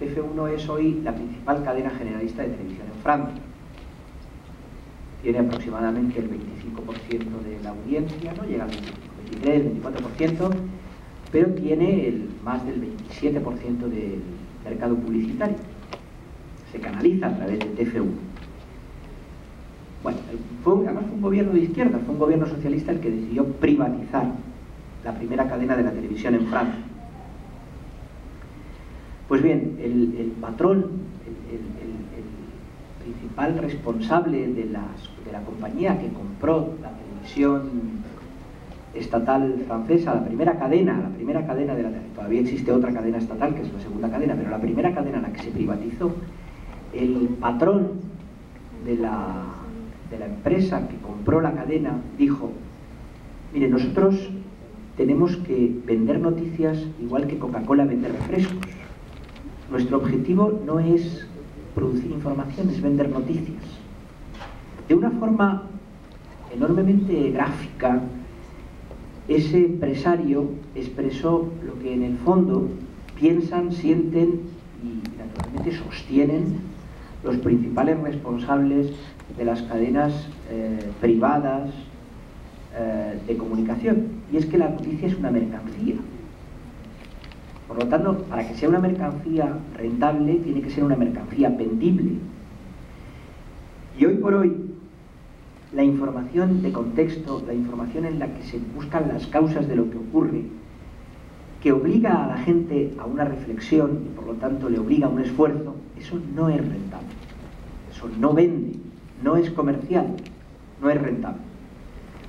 Speaker 2: TF1 es hoy la principal cadena generalista de televisión en Francia. Tiene aproximadamente el 25% de la audiencia, no llega al 23, 24%, pero tiene más del 27% del mercado publicitario. Se canaliza a través de TF1. Bueno, además fue un gobierno de izquierda, fue un gobierno socialista el que decidió privatizar la primera cadena de la televisión en Francia. Pues bien, el patrón, el principal responsable de la compañía que compró la televisión estatal francesa, la primera cadena de la todavía existe otra cadena estatal que es la segunda cadena, pero la primera cadena en la que se privatizó, el patrón de la empresa que compró la cadena dijo: mire, nosotros tenemos que vender noticias igual que Coca-Cola vende refrescos. Nuestro objetivo no es producir información, es vender noticias. De una forma enormemente gráfica, ese empresario expresó lo que en el fondo piensan, sienten y naturalmente sostienen los principales responsables de las cadenas privadas de comunicación, y es que la noticia es una mercancía. Por lo tanto, para que sea una mercancía rentable, tiene que ser una mercancía vendible. Y hoy por hoy, la información de contexto, la información en la que se buscan las causas de lo que ocurre, que obliga a la gente a una reflexión y por lo tanto le obliga a un esfuerzo, eso no es rentable. Eso no vende, no es comercial, no es rentable.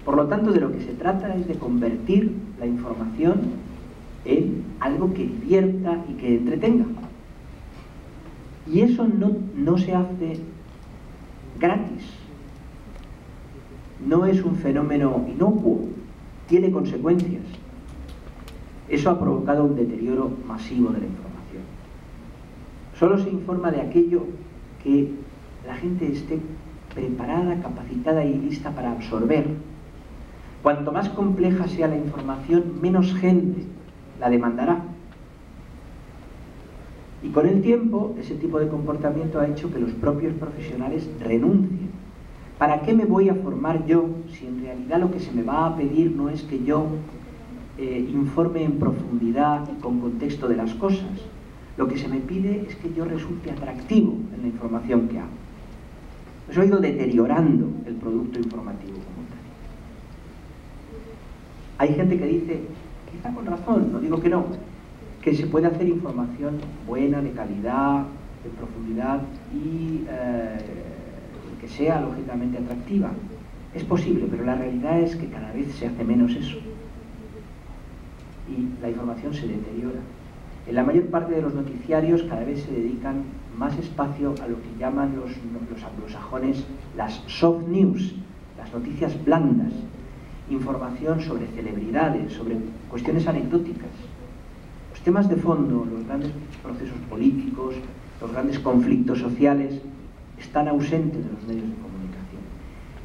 Speaker 2: Por lo tanto, de lo que se trata es de convertir la información en algo que divierta y que entretenga. Y eso no se hace gratis. No es un fenómeno inocuo, tiene consecuencias. Eso ha provocado un deterioro masivo de la información. Solo se informa de aquello que la gente esté preparada, capacitada y lista para absorber. Cuanto más compleja sea la información, menos gente la demandará. Y con el tiempo, ese tipo de comportamiento ha hecho que los propios profesionales renuncien. ¿Para qué me voy a formar yo si en realidad lo que se me va a pedir no es que yo informe en profundidad y con contexto de las cosas? Lo que se me pide es que yo resulte atractivo en la información que hago. Eso ha ido deteriorando el producto informativo como tal. Hay gente que dice, quizá con razón, no digo que no, que se puede hacer información buena, de calidad, de profundidad y que sea lógicamente atractiva. Es posible, pero la realidad es que cada vez se hace menos eso. Y la información se deteriora. En la mayor parte de los noticiarios cada vez se dedican más espacio a lo que llaman los anglosajones las soft news, las noticias blandas, información sobre celebridades, sobre cuestiones anecdóticas. Los temas de fondo, los grandes procesos políticos, los grandes conflictos sociales, están ausentes de los medios de comunicación.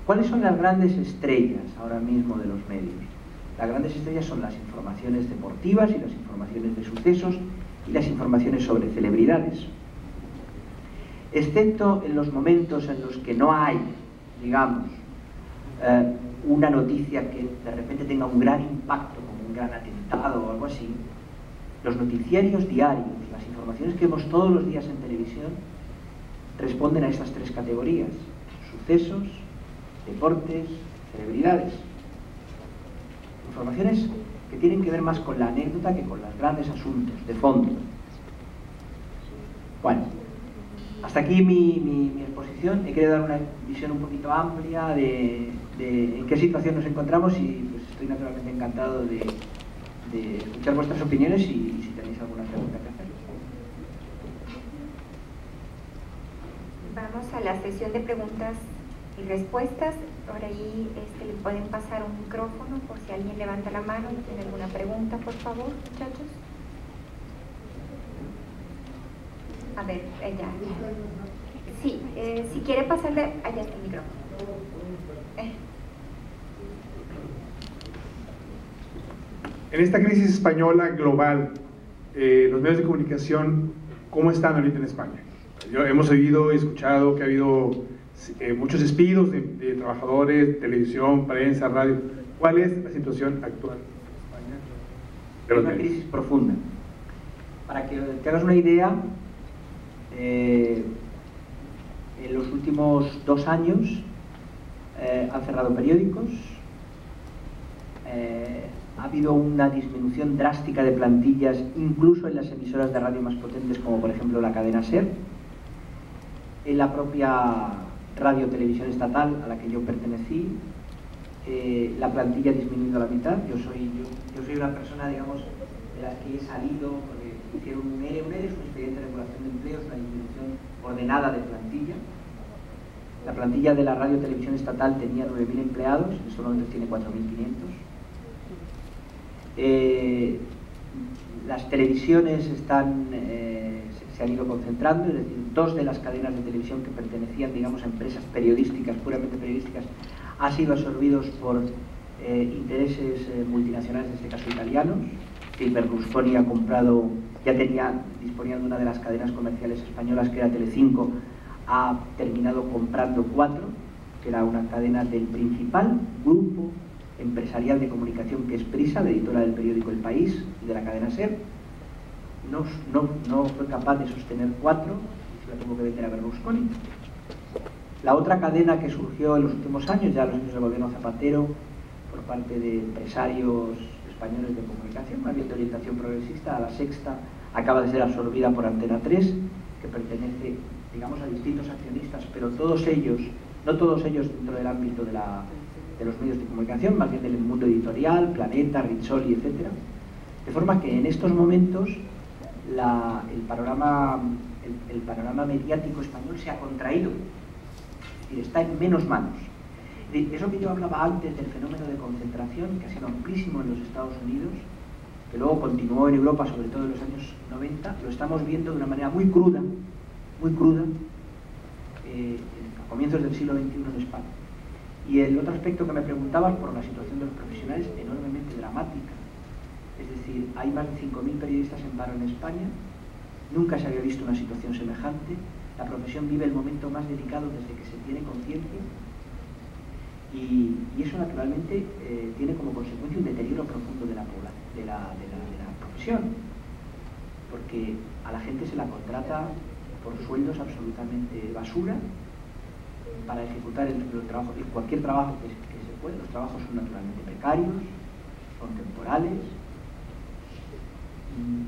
Speaker 2: ¿Cuáles son las grandes estrellas ahora mismo de los medios? Las grandes estrellas son las informaciones deportivas y las informaciones de sucesos y las informaciones sobre celebridades. Excepto en los momentos en los que no hay, digamos, una noticia que de repente tenga un gran impacto, como un gran atentado o algo así, los noticiarios diarios, las informaciones que vemos todos los días en televisión, responden a estas tres categorías: sucesos, deportes, celebridades. Informaciones que tienen que ver más con la anécdota que con los grandes asuntos de fondo. Bueno, hasta aquí mi exposición. He querido dar una visión un poquito amplia de en qué situación nos encontramos y pues estoy naturalmente encantado de escuchar vuestras opiniones y si tenéis alguna pregunta que hacer.
Speaker 3: Vamos a la sesión de preguntas y respuestas. Por ahí le pueden pasar un micrófono por si alguien levanta la mano y tiene alguna pregunta, por favor, muchachos. A ver, ella. Sí, si quiere pasarle, allá está el micrófono.
Speaker 4: En esta crisis española global, los medios de comunicación, ¿cómo están ahorita en España? Hemos oído y escuchado que ha habido muchos despidos de trabajadores, televisión, prensa, radio. ¿Cuál es la situación actual en España?
Speaker 2: Es una crisis profunda. Para que te hagas una idea, en los últimos 2 años han cerrado periódicos, ha habido una disminución drástica de plantillas, incluso en las emisoras de radio más potentes, como por ejemplo la cadena SER. En la propia Radio Televisión Estatal, a la que yo pertenecí, la plantilla ha disminuido a la mitad. Yo soy una persona, digamos, de las que he salido, porque hicieron un ERE. Un ERE es un expediente de regulación de empleo, es una disminución ordenada de plantilla. La plantilla de la Radio Televisión Estatal tenía 9.000 empleados, en estos momentos tiene 4.500. Las televisiones se han ido concentrando, es decir, 2 de las cadenas de televisión que pertenecían, digamos, a empresas periodísticas, puramente periodísticas, han sido absorbidos por intereses multinacionales, en este caso italianos. Que Berlusconi ha comprado, disponía de una de las cadenas comerciales españolas, que era Telecinco, ha terminado comprando 4, que era una cadena del principal grupo empresarial de comunicación, que es Prisa, la editora del periódico El País y de la cadena SER. No fue capaz de sostener 4 y se la tuvo que vender a Berlusconi. La otra cadena que surgió en los últimos años, ya en los años del gobierno Zapatero, por parte de empresarios españoles de comunicación, más bien de orientación progresista, a La Sexta, acaba de ser absorbida por Antena 3, que pertenece, digamos, a distintos accionistas, pero todos ellos, no todos ellos dentro del ámbito de los medios de comunicación, más bien del mundo editorial, Planeta, Rizzoli, etc. De forma que en estos momentos el panorama mediático español se ha contraído, es decir, está en menos manos. Eso que yo hablaba antes del fenómeno de concentración, que ha sido amplísimo en los Estados Unidos, que luego continuó en Europa, sobre todo en los años 90, lo estamos viendo de una manera muy cruda, a comienzos del siglo XXI en España. Y el otro aspecto que me preguntabas, por la situación de los profesionales, enormemente dramática. Es decir, hay más de 5.000 periodistas en paro en España, nunca se había visto una situación semejante, la profesión vive el momento más delicado desde que se tiene conciencia, y eso naturalmente tiene como consecuencia un deterioro profundo de la profesión, porque a la gente se la contrata por sueldos absolutamente basura para ejecutar cualquier trabajo que se puede. Los trabajos son naturalmente precarios, son temporales.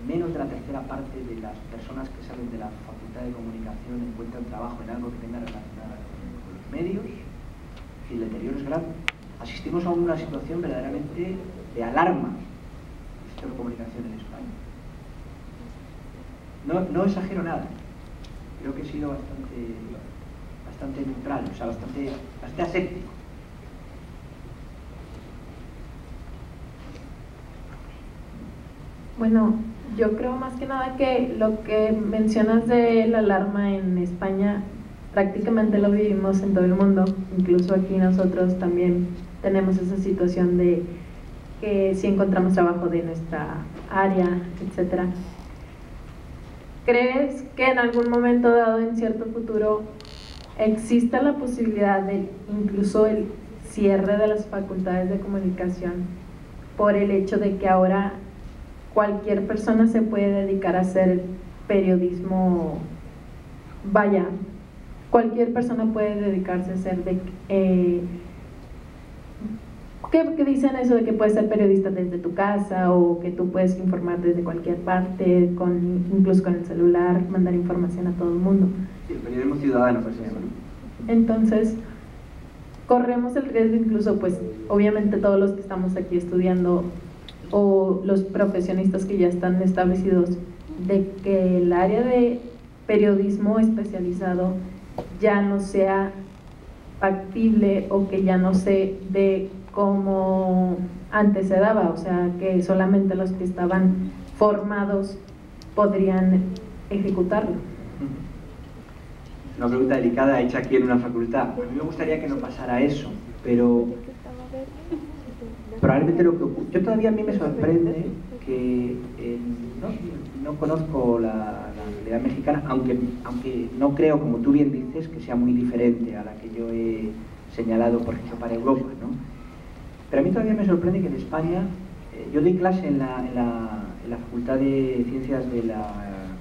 Speaker 2: Menos de la tercera parte de las personas que salen de la Facultad de Comunicación encuentran trabajo en algo que tenga relación con los medios. Y el deterioro es grave. Asistimos a una situación verdaderamente de alarma del sector de comunicación en España. No exagero nada. creo que he sido bastante neutral, o sea, bastante aséptico.
Speaker 5: Bueno, yo creo más que nada que lo que mencionas de la alarma en España prácticamente lo vivimos en todo el mundo, incluso aquí nosotros también tenemos esa situación de que si encontramos trabajo de nuestra área, etcétera. ¿Crees que en algún momento dado, en cierto futuro, exista la posibilidad de incluso el cierre de las facultades de comunicación por el hecho de que ahora cualquier persona se puede dedicar a hacer periodismo? Vaya, cualquier persona puede dedicarse a hacer ¿qué dicen eso de que puedes ser periodista desde tu casa o que tú puedes informar desde cualquier parte, incluso con el celular, mandar información a todo el mundo?
Speaker 2: Sí, el periodismo ciudadano, pues se llama, ¿no?
Speaker 5: Entonces, corremos el riesgo incluso, pues, obviamente todos los que estamos aquí estudiando o los profesionistas que ya están establecidos, de que el área de periodismo especializado ya no sea factible o que ya no se dé como antes se daba, o sea, que solamente los que estaban formados podrían ejecutarlo.
Speaker 2: Una pregunta delicada hecha aquí en una facultad. A mí me gustaría que no pasara eso, pero probablemente lo que ocurre... Yo todavía, a mí me sorprende que no conozco la realidad mexicana, aunque no creo, como tú bien dices, que sea muy diferente a la que yo he señalado, por ejemplo, para Europa, ¿no? Pero a mí todavía me sorprende que en España, yo doy clase en la Facultad de Ciencias de la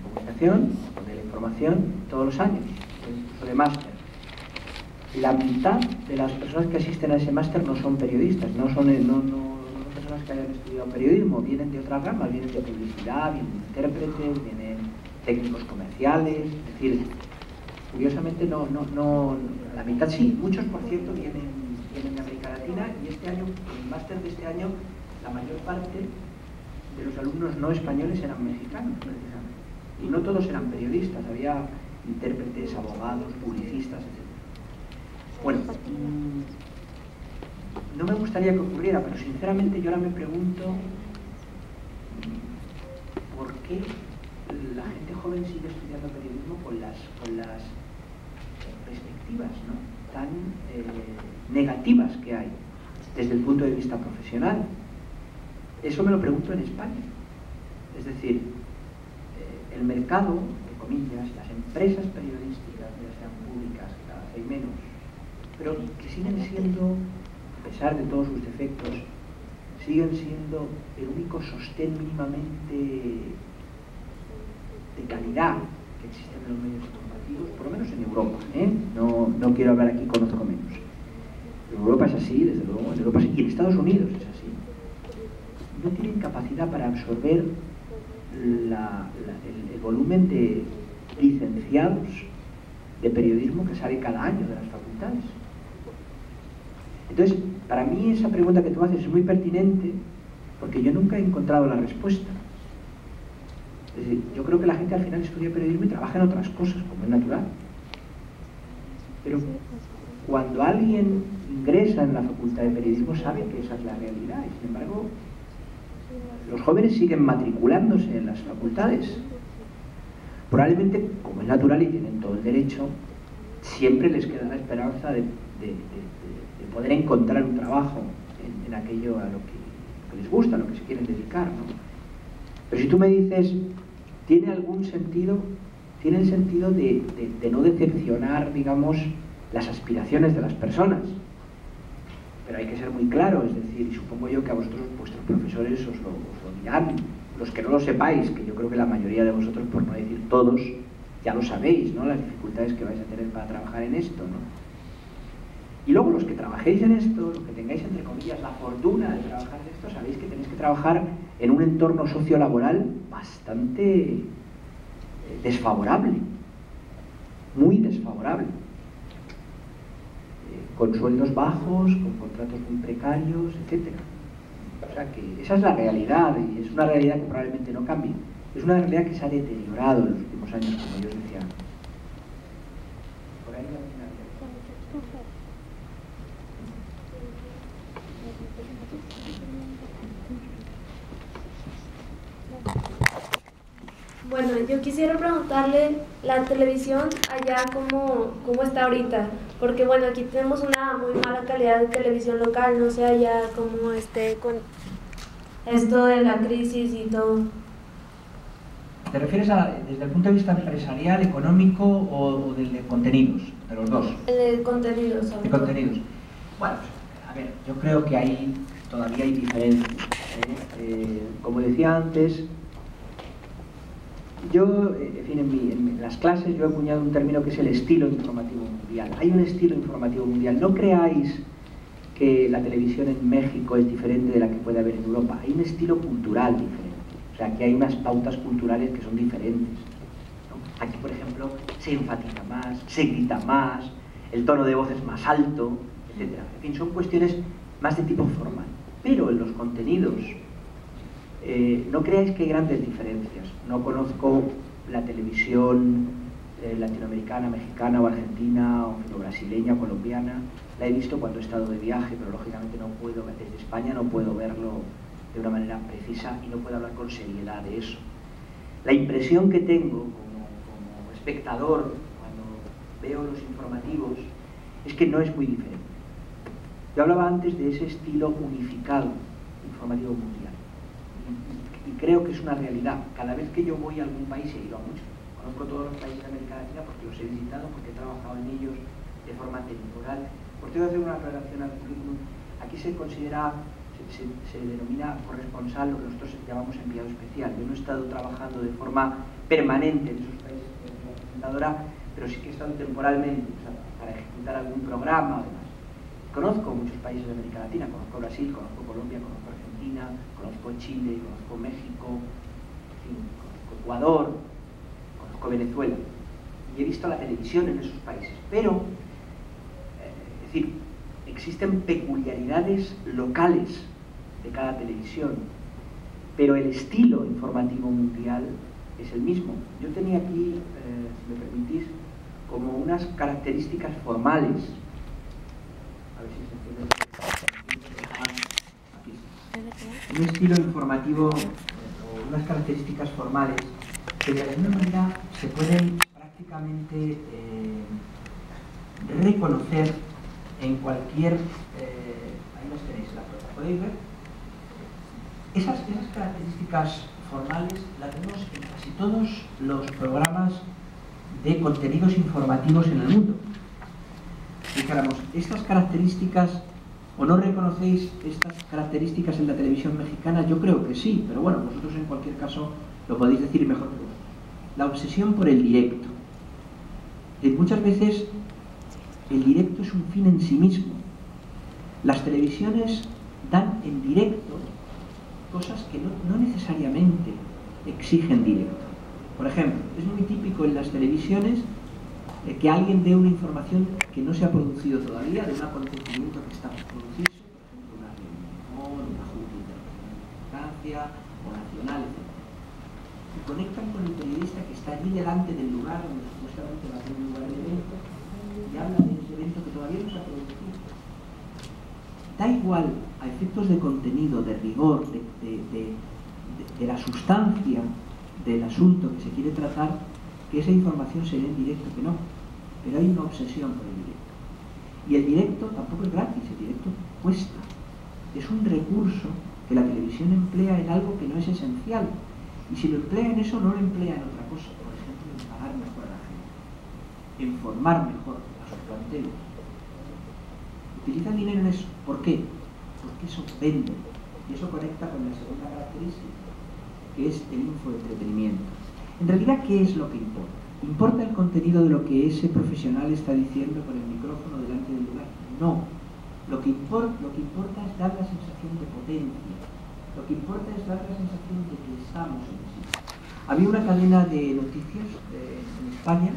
Speaker 2: Comunicación, de la Información, todos los años, en curso de máster. La mitad de las personas que asisten a ese máster no son periodistas, no son personas que hayan estudiado periodismo, vienen de otras ramas, vienen de publicidad, vienen intérpretes, vienen técnicos comerciales, es decir, curiosamente la mitad sí, muchos por cierto vienen de América Latina, y este año, en el máster de este año, la mayor parte de los alumnos no españoles eran mexicanos, precisamente. Y no todos eran periodistas, había intérpretes, abogados, publicistas, etc. Bueno, no me gustaría que ocurriera, pero sinceramente yo ahora me pregunto por qué la gente joven sigue estudiando periodismo con las perspectivas, ¿no?, tan negativas que hay desde el punto de vista profesional. Eso me lo pregunto en España. Es decir, el mercado, entre comillas, las empresas periodísticas, ya sean públicas, cada vez hay menos, pero que siguen siendo, a pesar de todos sus defectos, siguen siendo el único sostén mínimamente de calidad que existe en los medios informativos, por lo menos en Europa, ¿eh? No quiero hablar aquí, conozco menos. En Europa es así, desde luego, en Europa sí, y en Estados Unidos es así. No tienen capacidad para absorber el volumen de licenciados de periodismo que sale cada año de las facultades. Entonces, para mí esa pregunta que tú haces es muy pertinente, porque yo nunca he encontrado la respuesta. Es decir, yo creo que la gente al final estudia periodismo y trabaja en otras cosas, como es natural. Pero cuando alguien ingresa en la facultad de periodismo sabe que esa es la realidad, y sin embargo los jóvenes siguen matriculándose en las facultades. Probablemente, como es natural y tienen todo el derecho, siempre les queda la esperanza de poder encontrar un trabajo en aquello a lo que les gusta, a lo que se quieren dedicar, ¿no? Pero si tú me dices, ¿tiene algún sentido? Tiene el sentido de no decepcionar, digamos, las aspiraciones de las personas. Pero hay que ser muy claro, es decir, supongo yo que a vosotros, vuestros profesores, os lo dirán, los que no lo sepáis, que yo creo que la mayoría de vosotros, por no decir todos, ya lo sabéis, ¿no?, las dificultades que vais a tener para trabajar en esto, ¿no? Y luego los que trabajéis en esto, los que tengáis, entre comillas, la fortuna de trabajar en esto, sabéis que tenéis que trabajar en un entorno sociolaboral bastante desfavorable, muy desfavorable, con sueldos bajos, con contratos muy precarios, etc. O sea que esa es la realidad, y es una realidad que probablemente no cambie. Es una realidad que se ha deteriorado en los últimos años, como yo os decía.
Speaker 6: Bueno, yo quisiera preguntarle la televisión allá cómo está ahorita, porque bueno, aquí tenemos una muy mala calidad de televisión local, no sé allá cómo esté con esto de la crisis y todo.
Speaker 1: ¿Te refieres desde el punto de vista empresarial, económico o del de contenidos? De los dos.
Speaker 6: De contenidos.
Speaker 1: De contenidos. Bueno, a ver, yo creo que ahí todavía hay diferencias.
Speaker 2: Como decía antes, yo, en fin, en las clases yo he acuñado un término que es el estilo informativo mundial. Hay un estilo informativo mundial. No creáis que la televisión en México es diferente de la que puede haber en Europa. Hay un estilo cultural diferente. O sea, que hay unas pautas culturales que son diferentes, ¿no? Aquí, por ejemplo, se enfatiza más, se grita más, el tono de voz es más alto, etc. En fin, son cuestiones más de tipo formal. Pero en los contenidos, no creáis que hay grandes diferencias. No conozco la televisión latinoamericana, mexicana o argentina, o brasileña o colombiana. La he visto cuando he estado de viaje, pero lógicamente no puedo, desde España no puedo verlo de una manera precisa y no puedo hablar con seriedad de eso. La impresión que tengo como espectador cuando veo los informativos es que no es muy diferente. Yo hablaba antes de ese estilo unificado informativo mundial y creo que es una realidad. Cada vez que yo voy a algún país, he ido a muchos, conozco todos los países de América Latina porque los he visitado, porque he trabajado en ellos de forma temporal. Por tengo que hacer una relación al currículum. Aquí se considera, se denomina corresponsal, lo que nosotros llamamos enviado especial. Yo no he estado trabajando de forma permanente en esos países que soy presentadora, pero sí que he estado temporalmente, o sea, para ejecutar algún programa o demás. Conozco muchos países de América Latina, conozco Brasil, conozco Colombia, conozco Argentina, conozco Chile, conozco México, en fin, conozco Ecuador, conozco Venezuela. Y he visto la televisión en esos países, pero, es decir, existen peculiaridades locales de cada televisión, pero el estilo informativo mundial es el mismo. Yo tenía aquí, si me permitís, como unas características formales. A ver si se entiende. Aquí. Un estilo informativo o unas características formales que de alguna manera se pueden prácticamente reconocer en cualquier... ahí las tenéis, la prueba. ¿Podéis ver? Esas características formales las vemos en casi todos los programas de contenidos informativos en el mundo. Dijéramos, estas características, ¿o no reconocéis estas características en la televisión mexicana? Yo creo que sí, pero bueno, vosotros en cualquier caso lo podéis decir mejor que vosotros. La obsesión por el directo. Muchas veces el directo es un fin en sí mismo. Las televisiones dan en directo cosas que no necesariamente exigen directo. Por ejemplo, es muy típico en las televisiones que alguien dé una información que no se ha producido todavía de un acontecimiento que está por producirse, por ejemplo, una reunión, una junta internacional o nacional, etc. Y conectan con el periodista que está allí delante del lugar donde supuestamente va a tener lugar el evento y habla de ese evento que todavía no se ha producido. Da igual a efectos de contenido, de rigor, de la sustancia del asunto que se quiere tratar, que esa información se dé en directo, que no. Pero hay una obsesión por el directo. Y el directo tampoco es gratis, el directo cuesta. Es un recurso que la televisión emplea en algo que no es esencial. Y si lo emplea en eso, no lo emplea en otra cosa. Por ejemplo, en pagar mejor a la gente, en formar mejor a sus planteles. Utiliza el dinero en eso. ¿Por qué? Porque eso vende. Y eso conecta con la segunda característica, que es el infoentretenimiento. En realidad, ¿qué es lo que importa? ¿Importa el contenido de lo que ese profesional está diciendo con el micrófono delante del lugar? No. Lo que importa es dar la sensación de potencia. Lo que importa es dar la sensación de que estamos en sí. Había una cadena de noticias en España,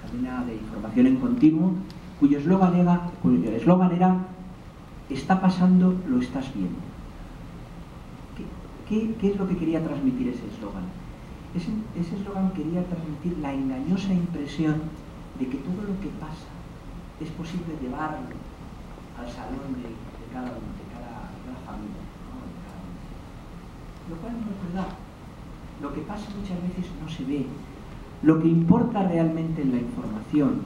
Speaker 2: cadena de información en continuo, cuyo eslogan era "Está pasando, lo estás viendo". ¿Qué es lo que quería transmitir ese eslogan? Ese eslogan quería transmitir la engañosa impresión de que todo lo que pasa es posible llevarlo al salón de cada familia, ¿no? Lo cual no es verdad. lo que pasa muchas veces no se ve. Lo que importa realmente en la información